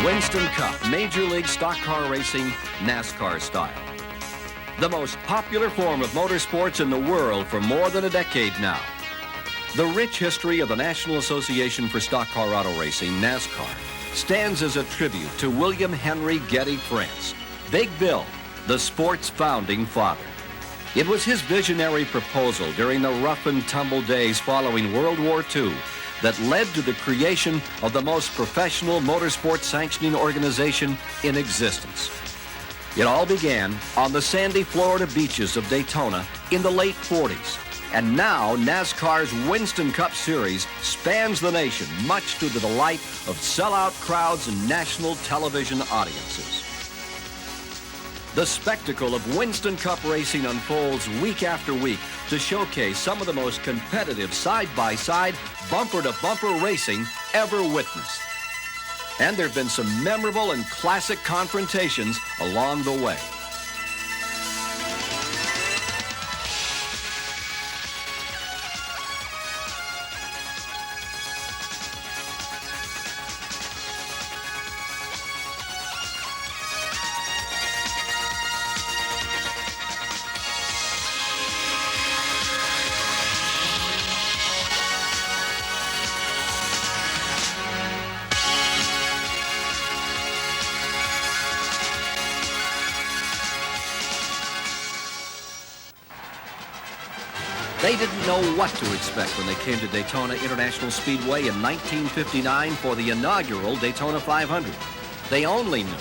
Winston Cup, Major League Stock Car Racing, NASCAR style. The most popular form of motorsports in the world for more than a decade now. The rich history of the National Association for Stock Car Auto Racing, NASCAR, stands as a tribute to William Henry Getty France, Big Bill, the sport's founding father. It was his visionary proposal during the rough and tumble days following World War II that led to the creation of the most professional motorsport sanctioning organization in existence. It all began on the sandy Florida beaches of Daytona in the late 40s. And now NASCAR's Winston Cup Series spans the nation, much to the delight of sellout crowds and national television audiences. The spectacle of Winston Cup racing unfolds week after week to showcase some of the most competitive side-by-side, bumper-to-bumper racing ever witnessed. And there have been some memorable and classic confrontations along the way. They didn't know what to expect when they came to Daytona International Speedway in 1959 for the inaugural Daytona 500. They only knew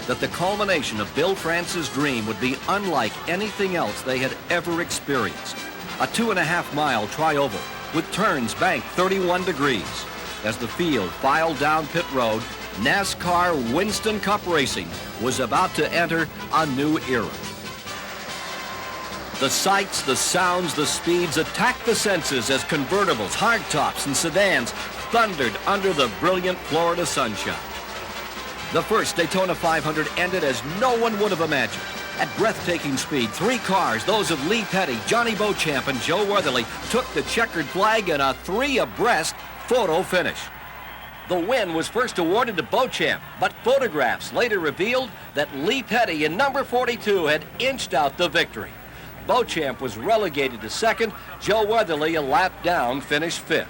that the culmination of Bill France's dream would be unlike anything else they had ever experienced. A 2.5-mile tri-oval with turns banked 31 degrees. As the field filed down pit road, NASCAR Winston Cup Racing was about to enter a new era. The sights, the sounds, the speeds attacked the senses as convertibles, hardtops, and sedans thundered under the brilliant Florida sunshine. The first Daytona 500 ended as no one would have imagined. At breathtaking speed, 3 cars, those of Lee Petty, Johnny Beauchamp, and Joe Weatherly, took the checkered flag in a 3-abreast photo finish. The win was first awarded to Beauchamp, but photographs later revealed that Lee Petty in number 42 had inched out the victory. Beauchamp was relegated to second. Joe Weatherly, a lap down, finished 5th.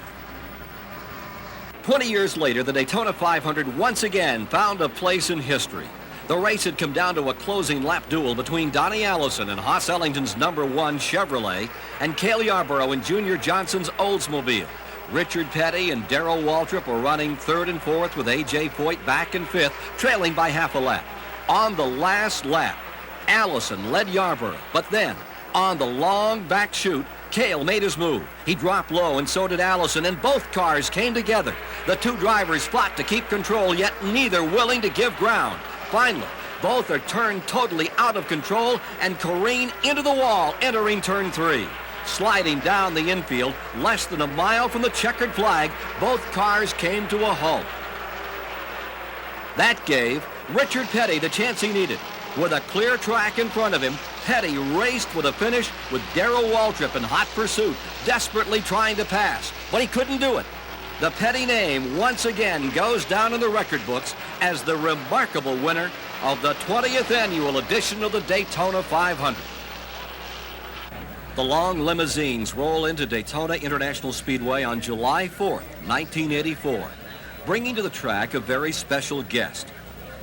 20 years later, the Daytona 500 once again found a place in history. The race had come down to a closing lap duel between Donnie Allison and Hoss Ellington's number 1 Chevrolet and Cale Yarborough and Junior Johnson's Oldsmobile. Richard Petty and Darrell Waltrip were running 3rd and 4th with A.J. Foyt back in 5th, trailing by half a lap. On the last lap, Allison led Yarborough, but then on the long back chute, Cale made his move. He dropped low, and so did Allison, and both cars came together. The 2 drivers fought to keep control, yet neither willing to give ground. Finally, both are turned totally out of control and careen into the wall, entering turn 3. Sliding down the infield, less than a mile from the checkered flag, both cars came to a halt. That gave Richard Petty the chance he needed. With a clear track in front of him, Petty raced with a finish with Darrell Waltrip in hot pursuit, desperately trying to pass, but he couldn't do it. The Petty name once again goes down in the record books as the remarkable winner of the 20th annual edition of the Daytona 500. The long limousines roll into Daytona International Speedway on July 4th, 1984, bringing to the track a very special guest.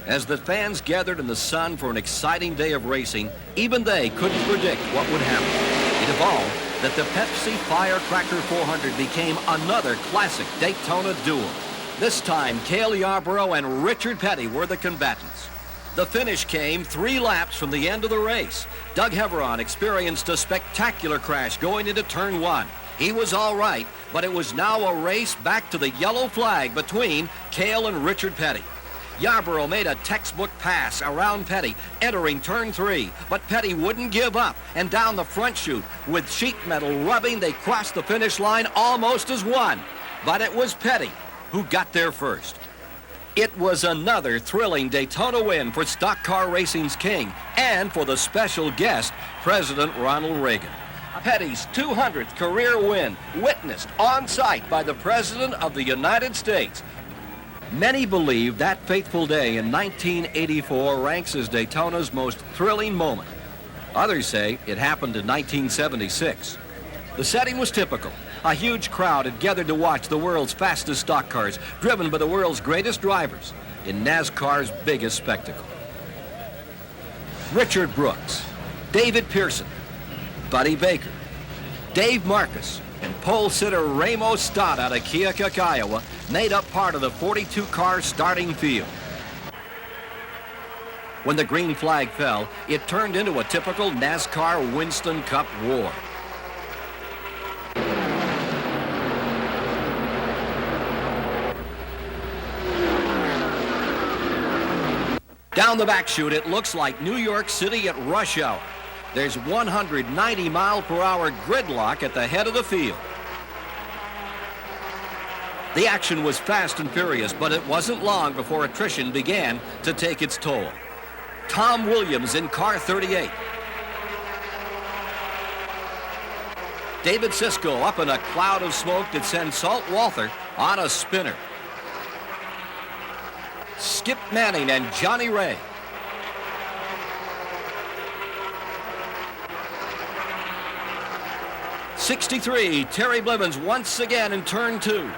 As the fans gathered in the sun for an exciting day of racing, even they couldn't predict what would happen. It evolved that the Pepsi Firecracker 400 became another classic Daytona duel. This time, Cale Yarborough and Richard Petty were the combatants. The finish came 3 laps from the end of the race. Doug Heveron experienced a spectacular crash going into turn 1. He was all right, but it was now a race back to the yellow flag between Cale and Richard Petty. Yarborough made a textbook pass around Petty, entering turn 3, but Petty wouldn't give up, and down the front chute, with sheet metal rubbing, they crossed the finish line almost as one. But it was Petty who got there first. It was another thrilling Daytona win for stock car racing's king and for the special guest, President Ronald Reagan. Petty's 200th career win, witnessed on site by the President of the United States. Many believe that fateful day in 1984 ranks as Daytona's most thrilling moment. Others say it happened in 1976. The setting was typical. A huge crowd had gathered to watch the world's fastest stock cars, driven by the world's greatest drivers in NASCAR's biggest spectacle. Richard Brooks, David Pearson, Buddy Baker, Dave Marcus, and pole sitter Ramo Stott out of Keokuk, Iowa, made up part of the 42-car starting field. When the green flag fell, it turned into a typical NASCAR Winston Cup war. Down the back chute, it looks like New York City at rush hour. There's 190-mile-per-hour gridlock at the head of the field. The action was fast and furious, but it wasn't long before attrition began to take its toll. Tom Williams in car 38. David Sisko up in a cloud of smoke that sends Salt Walther on a spinner. Skip Manning and Johnny Ray. '63, Terry Blevins once again in turn 2.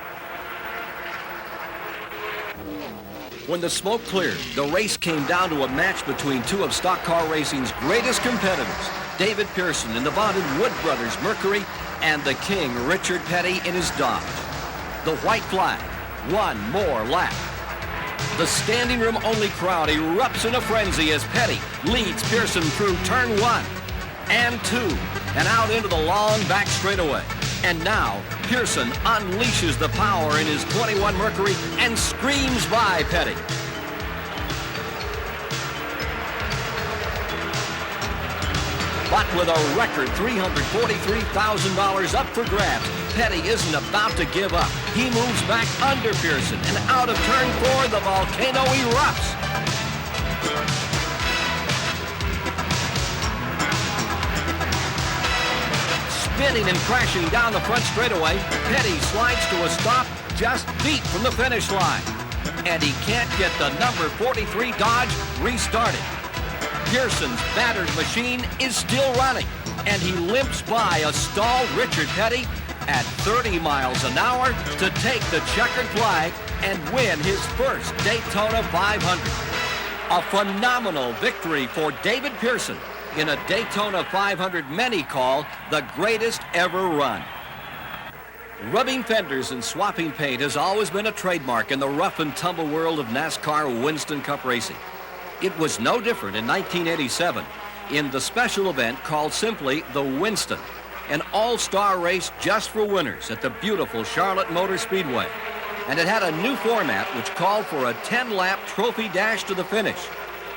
When the smoke cleared, the race came down to a match between two of stock car racing's greatest competitors, David Pearson in the vaunted Wood Brothers Mercury and the king Richard Petty in his Dodge. The white flag, one more lap. The standing room only crowd erupts in a frenzy as Petty leads Pearson through turn 1 and 2 and out into the long back straightaway. And now Pearson unleashes the power in his 21 Mercury and screams by Petty. But with a record $343,000 up for grabs, Petty isn't about to give up. He moves back under Pearson, and out of turn 4, the volcano erupts. Spinning and crashing down the front straightaway, Petty slides to a stop just feet from the finish line. And he can't get the number 43 Dodge restarted. Pearson's battered machine is still running, and he limps by a stalled Richard Petty at 30 miles an hour to take the checkered flag and win his first Daytona 500. A phenomenal victory for David Pearson in a Daytona 500 many call the greatest ever run. Rubbing fenders and swapping paint has always been a trademark in the rough and tumble world of NASCAR Winston Cup racing. It was no different in 1987 in the special event called simply the Winston, an all-star race just for winners at the beautiful Charlotte Motor Speedway. And it had a new format which called for a 10-lap trophy dash to the finish.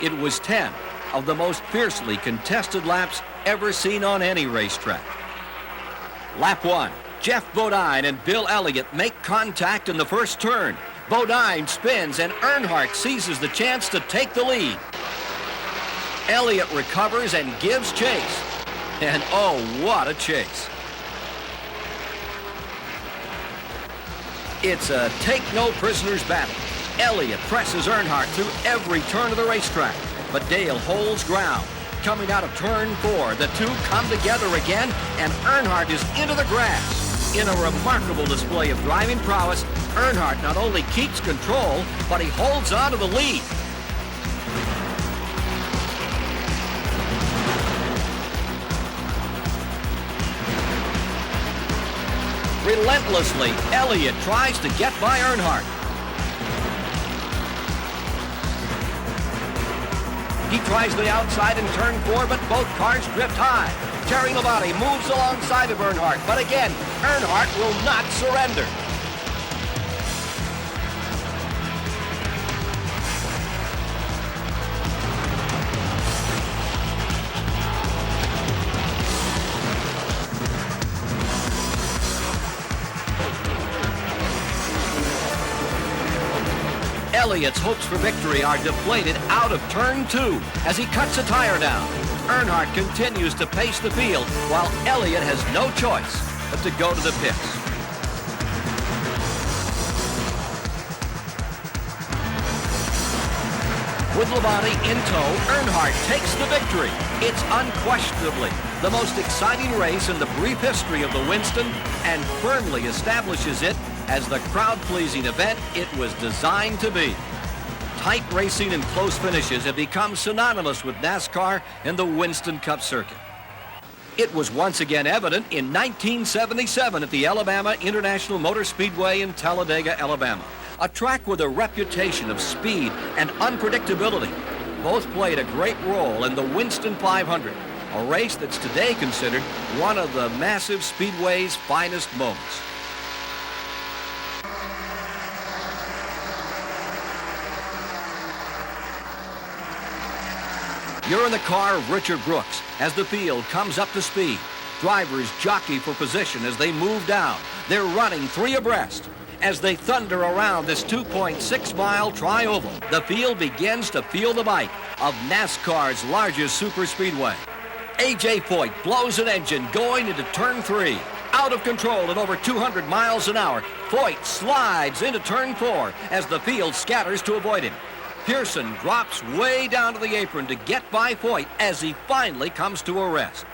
It was 10 of the most fiercely contested laps ever seen on any racetrack. Lap 1, Jeff Bodine and Bill Elliott make contact in the first turn. Bodine spins and Earnhardt seizes the chance to take the lead. Elliott recovers and gives chase. And oh, what a chase. It's a take-no-prisoners battle. Elliott presses Earnhardt through every turn of the racetrack, but Dale holds ground. Coming out of turn 4, the two come together again, and Earnhardt is into the grass. In a remarkable display of driving prowess, Earnhardt not only keeps control, but he holds on to the lead. Relentlessly, Elliott tries to get by Earnhardt. He tries the outside in turn 4, but both cars drift high. Terry Labonte moves alongside of Earnhardt, but again, Earnhardt will not surrender. Elliott's hopes for victory are deflated out of turn 2 as he cuts a tire down. Earnhardt continues to pace the field while Elliott has no choice but to go to the pits. With Labonte in tow, Earnhardt takes the victory. It's unquestionably the most exciting race in the brief history of the Winston and firmly establishes it as the crowd-pleasing event it was designed to be. Tight racing and close finishes have become synonymous with NASCAR and the Winston Cup circuit. It was once again evident in 1977 at the Alabama International Motor Speedway in Talladega, Alabama. A track with a reputation of speed and unpredictability. Both played a great role in the Winston 500, a race that's today considered one of the massive speedway's finest moments. You're in the car of Richard Brooks as the field comes up to speed. Drivers jockey for position as they move down. They're running 3 abreast. As they thunder around this 2.6-mile tri-oval, the field begins to feel the bite of NASCAR's largest superspeedway. A.J. Foyt blows an engine going into turn 3. Out of control at over 200 miles an hour, Foyt slides into turn 4 as the field scatters to avoid him. Pearson drops way down to the apron to get by Foyt as he finally comes to a rest.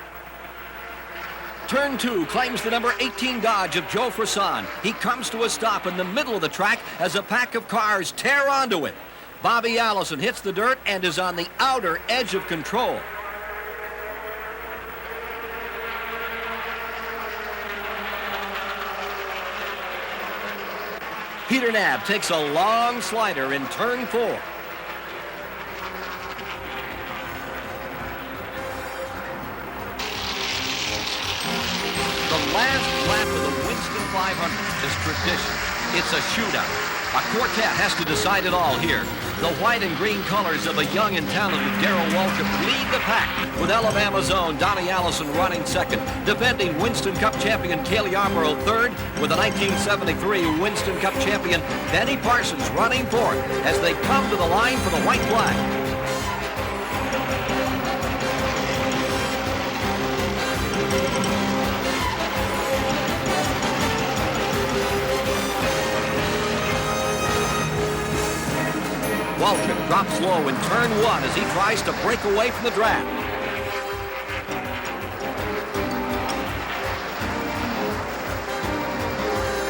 Turn 2 claims the number 18 Dodge of Joe Frisson. He comes to a stop in the middle of the track as a pack of cars tear onto it. Bobby Allison hits the dirt and is on the outer edge of control. Peter Knabb takes a long slider in turn 4. The last lap of the Winston 500 is tradition. It's a shootout. A quartet has to decide it all here. The white and green colors of a young and talented Darrell Waltrip lead the pack, with Alabama's own Donnie Allison running second, defending Winston Cup champion Cale Yarborough third, with the 1973 Winston Cup champion Benny Parsons running fourth as they come to the line for the white flag. Waltrip drops low in turn 1 as he tries to break away from the draft.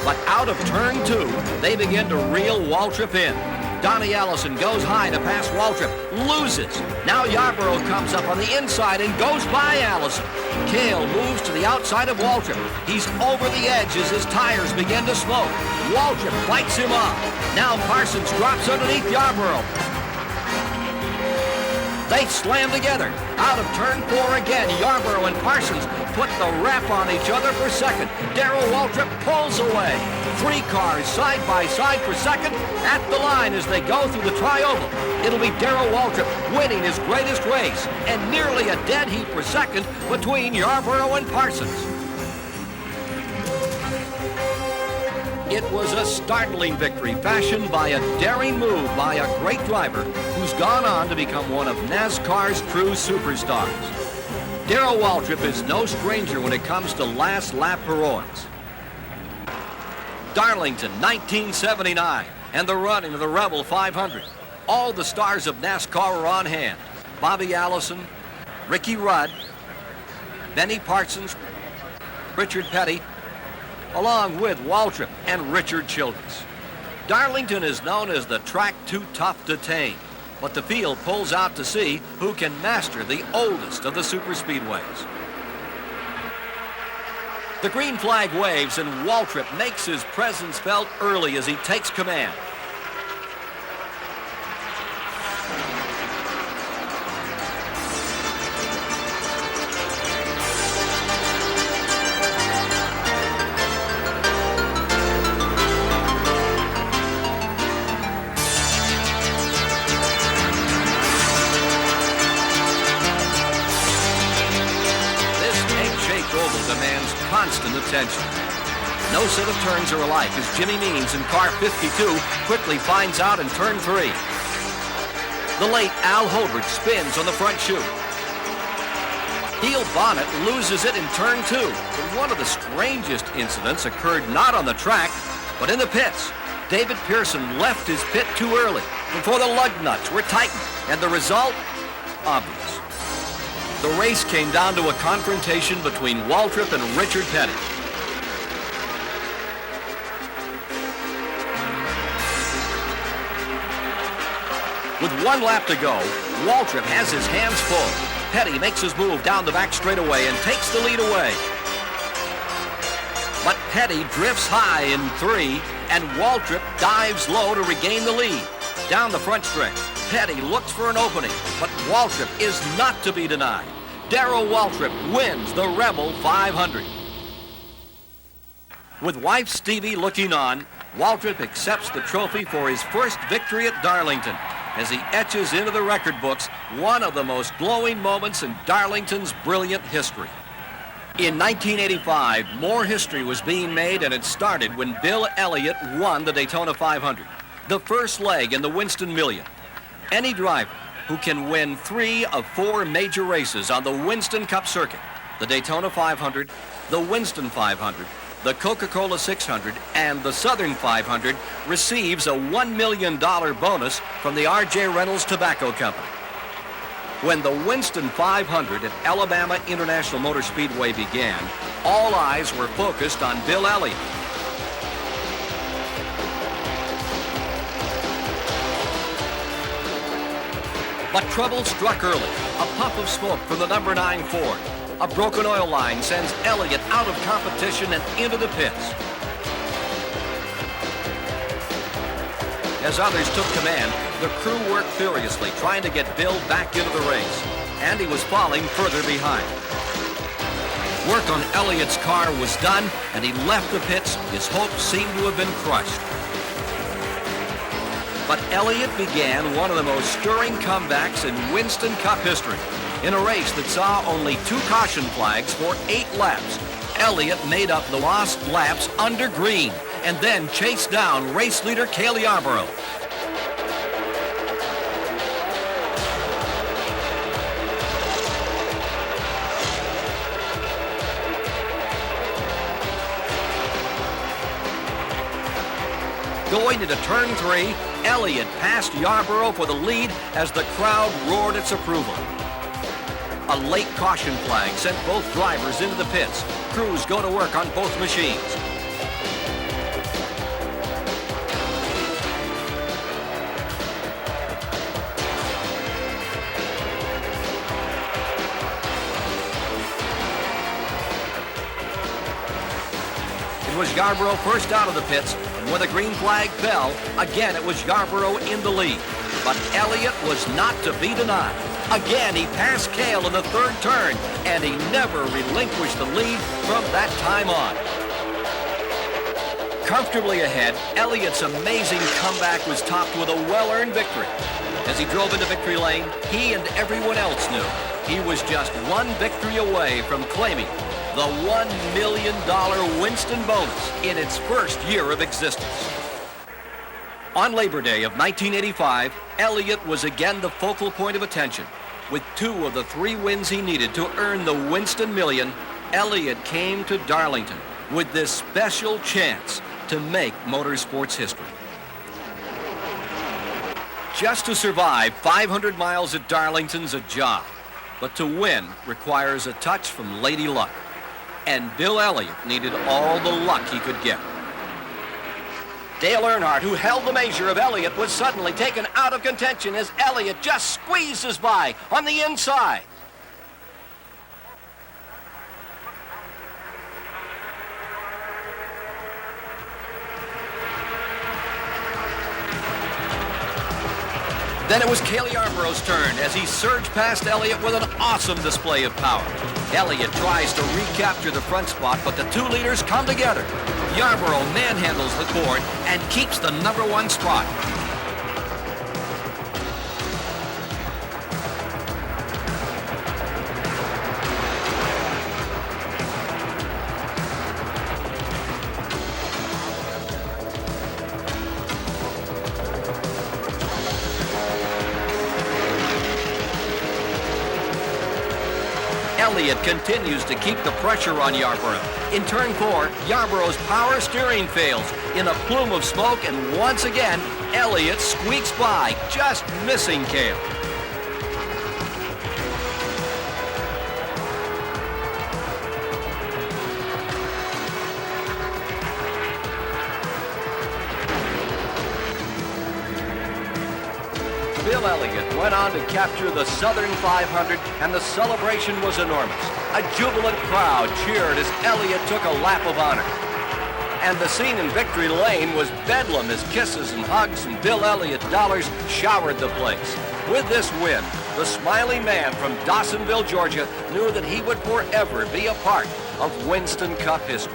But out of turn 2, they begin to reel Waltrip in. Donnie Allison goes high to pass Waltrip, loses. Now Yarborough comes up on the inside and goes by Allison. Cale moves to the outside of Waltrip. He's over the edge as his tires begin to smoke. Waltrip fights him off. Now Parsons drops underneath Yarborough. They slam together. Out of turn 4 again, Yarborough and Parsons put the wrap on each other for second. Darrell Waltrip pulls away. 3 cars side by side for second at the line as they go through the tri-oval. It'll be Darrell Waltrip winning his greatest race and nearly a dead heat for second between Yarborough and Parsons. It was a startling victory fashioned by a daring move by a great driver who's gone on to become one of NASCAR's true superstars. Darrell Waltrip is no stranger when it comes to last lap heroics. Darlington, 1979, and the running of the Rebel 500. All the stars of NASCAR are on hand. Bobby Allison, Ricky Rudd, Benny Parsons, Richard Petty, along with Waltrip and Richard Childress. Darlington is known as the track too tough to tame, but the field pulls out to see who can master the oldest of the superspeedways. The green flag waves and Waltrip makes his presence felt early as he takes command. Demands constant attention. No set of turns are alike as Jimmy Means in car 52 quickly finds out in turn 3. The late Al Holbert spins on the front chute. Heel Bonnet loses it in turn 2. But one of the strangest incidents occurred not on the track, but in the pits. David Pearson left his pit too early. before the lug nuts were tightened, and the result, obvious. The race came down to a confrontation between Waltrip and Richard Petty. With 1 lap to go, Waltrip has his hands full. Petty makes his move down the back straightaway and takes the lead away. But Petty drifts high in 3, and Waltrip dives low to regain the lead. Down the front stretch, Petty looks for an opening, but Waltrip is not to be denied. Darrell Waltrip wins the Rebel 500. With wife Stevie looking on, Waltrip accepts the trophy for his first victory at Darlington as he etches into the record books one of the most glowing moments in Darlington's brilliant history. In 1985, more history was being made, and it started when Bill Elliott won the Daytona 500, the first leg in the Winston Million. Any driver who can win 3 of 4 major races on the Winston Cup circuit, the Daytona 500, the Winston 500, the Coca-Cola 600, and the Southern 500, receives a $1 million bonus from the R.J. Reynolds Tobacco Company. When the Winston 500 at Alabama International Motor Speedway began, all eyes were focused on Bill Elliott. But trouble struck early. A puff of smoke from the number 9 Ford. A broken oil line sends Elliott out of competition and into the pits. As others took command, the crew worked furiously, trying to get Bill back into the race, and he was falling further behind. Work on Elliott's car was done, and he left the pits. His hopes seemed to have been crushed. But Elliott began one of the most stirring comebacks in Winston Cup history. In a race that saw only 2 caution flags for 8 laps, Elliott made up the lost laps under green and then chased down race leader Cale Yarborough. Going into turn 3, Elliott passed Yarborough for the lead as the crowd roared its approval. A late caution flag sent both drivers into the pits. Crews go to work on both machines. It was Yarborough first out of the pits, and when the green flag fell, again it was Yarborough in the lead. But Elliott was not to be denied. Again, he passed Cale in the 3rd turn, and he never relinquished the lead from that time on. Comfortably ahead, Elliott's amazing comeback was topped with a well-earned victory. As he drove into victory lane, he and everyone else knew he was just 1 victory away from claiming the $1 million Winston bonus in its first year of existence. On Labor Day of 1985, Elliott was again the focal point of attention. With 2 of the 3 wins he needed to earn the Winston Million, Elliott came to Darlington with this special chance to make motorsports history. Just to survive 500 miles at Darlington's a job, but to win requires a touch from Lady Luck. And Bill Elliott needed all the luck he could get. Dale Earnhardt, who held the measure of Elliott, was suddenly taken out of contention as Elliott just squeezes by on the inside. Then it was Cale Yarborough's turn as he surged past Elliott with an awesome display of power. Elliott tries to recapture the front spot, but the 2 leaders come together. Yarborough manhandles the Ford and keeps the number 1 spot. Elliott continues to keep the pressure on Yarborough. In turn 4, Yarborough's power steering fails in a plume of smoke, and once again, Elliott squeaks by, just missing Cale. Bill Elliott went on to capture the Southern 500, and the celebration was enormous. A jubilant crowd cheered as Elliott took a lap of honor. And the scene in Victory Lane was bedlam as kisses and hugs and Bill Elliott dollars showered the place. With this win, the smiling man from Dawsonville, Georgia, knew that he would forever be a part of Winston Cup history.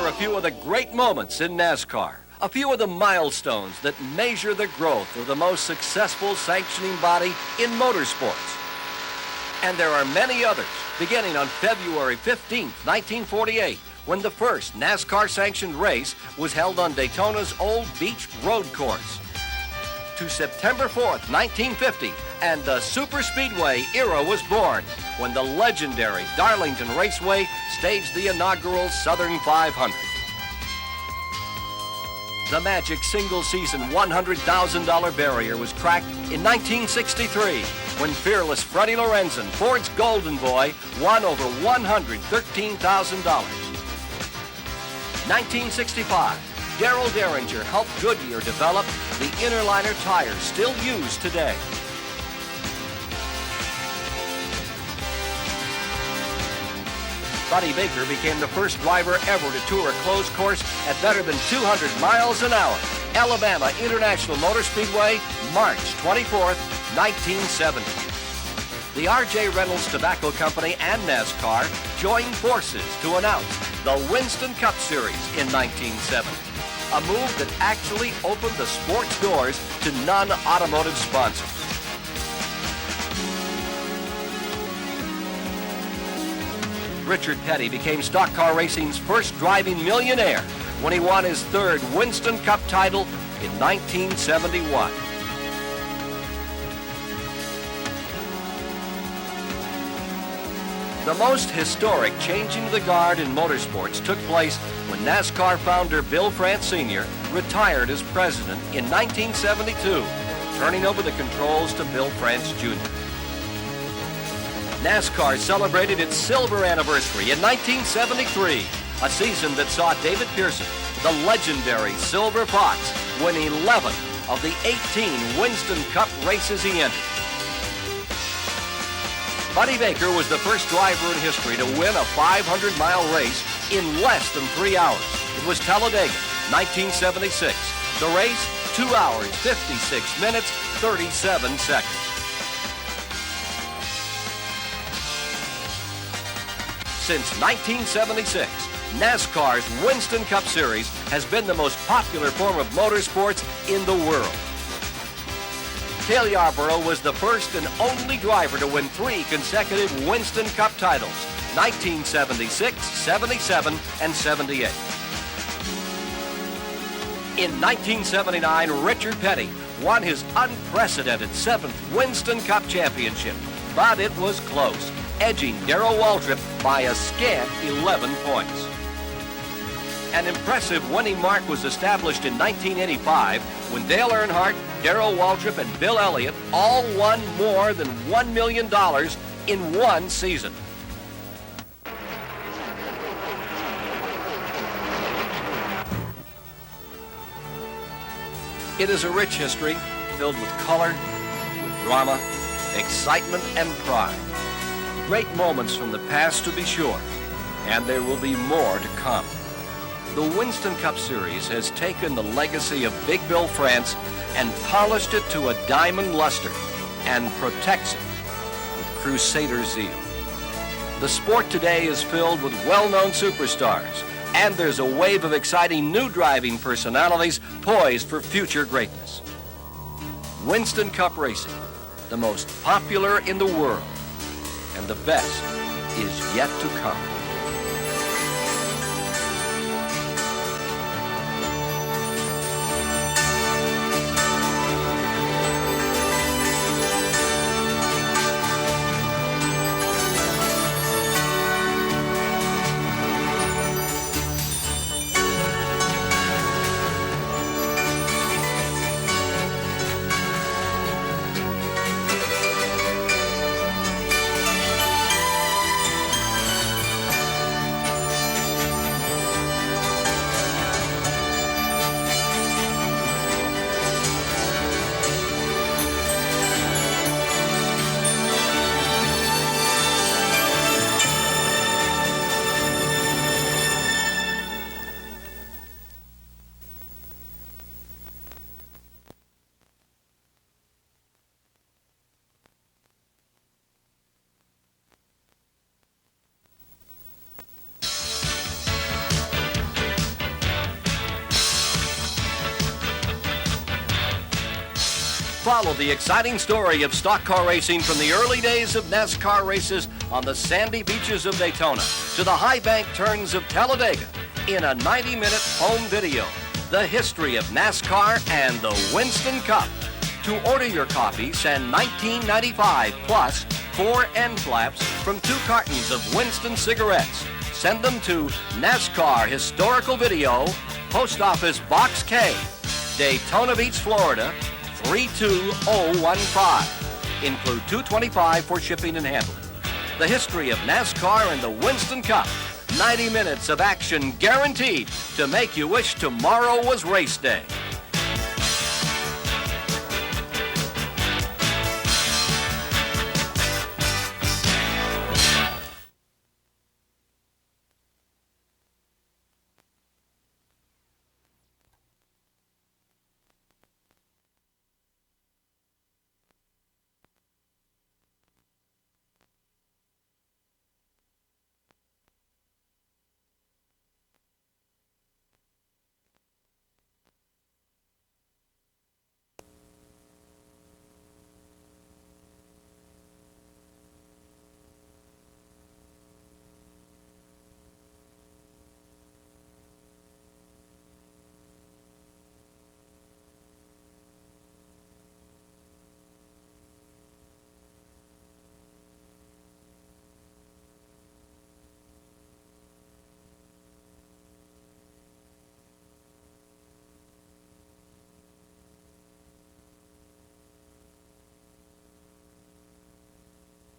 A few of the great moments in NASCAR, a few of the milestones that measure the growth of the most successful sanctioning body in motorsports. And there are many others, beginning on February 15th, 1948, when the first NASCAR-sanctioned race was held on Daytona's Old Beach Road Course, to September 4th, 1950, and the Superspeedway era was born, when the legendary Darlington Raceway staged the inaugural Southern 500. The magic single-season $100,000 barrier was cracked in 1963, when fearless Freddie Lorenzen, Ford's Golden Boy, won over $113,000. 1965, Darrell Derringer helped Goodyear develop the Interliner tires still used today. Buddy Baker became the first driver ever to tour a closed course at better than 200 miles an hour. Alabama International Motor Speedway, March 24th, 1970. The R.J. Reynolds Tobacco Company and NASCAR joined forces to announce the Winston Cup Series in 1970, a move that actually opened the sport's doors to non-automotive sponsors. Richard Petty became stock car racing's first driving millionaire when he won his third Winston Cup title in 1971. The most historic changing of the guard in motorsports took place when NASCAR founder Bill France Sr. retired as president in 1972, turning over the controls to Bill France Jr. NASCAR celebrated its silver anniversary in 1973, a season that saw David Pearson, the legendary Silver Fox, win 11 of the 18 Winston Cup races he entered. Buddy Baker was the first driver in history to win a 500-mile race in less than 3 hours. It was Talladega, 1976. The race, 2 hours, 56 minutes, 37 seconds. Since 1976, NASCAR's Winston Cup Series has been the most popular form of motorsports in the world. Cale Yarborough was the first and only driver to win 3 consecutive Winston Cup titles, 1976, 77, and 78. In 1979, Richard Petty won his unprecedented 7th Winston Cup championship, but it was close, edging Darrell Waltrip by a scant 11 points. An impressive winning mark was established in 1985 when Dale Earnhardt, Darrell Waltrip, and Bill Elliott all won more than $1 million in one season. It is a rich history filled with color, with drama, excitement, and pride. Great moments from the past, to be sure, and there will be more to come. The Winston Cup Series has taken the legacy of Big Bill France and polished it to a diamond luster and protects it with crusader zeal. The sport today is filled with well-known superstars, and there's a wave of exciting new driving personalities poised for future greatness. Winston Cup Racing, the most popular in the world, and the best is yet to come. Follow the exciting story of stock car racing from the early days of NASCAR races on the sandy beaches of Daytona to the high bank turns of Talladega in a 90-minute home video. The history of NASCAR and the Winston Cup. To order your copy, send $19.95 plus 4 end flaps from 2 cartons of Winston cigarettes. Send them to NASCAR Historical Video, Post Office Box K, Daytona Beach, Florida, 32015. Include $2.25 for shipping and handling. The history of NASCAR and the Winston Cup. 90 minutes of action guaranteed to make you wish tomorrow was race day.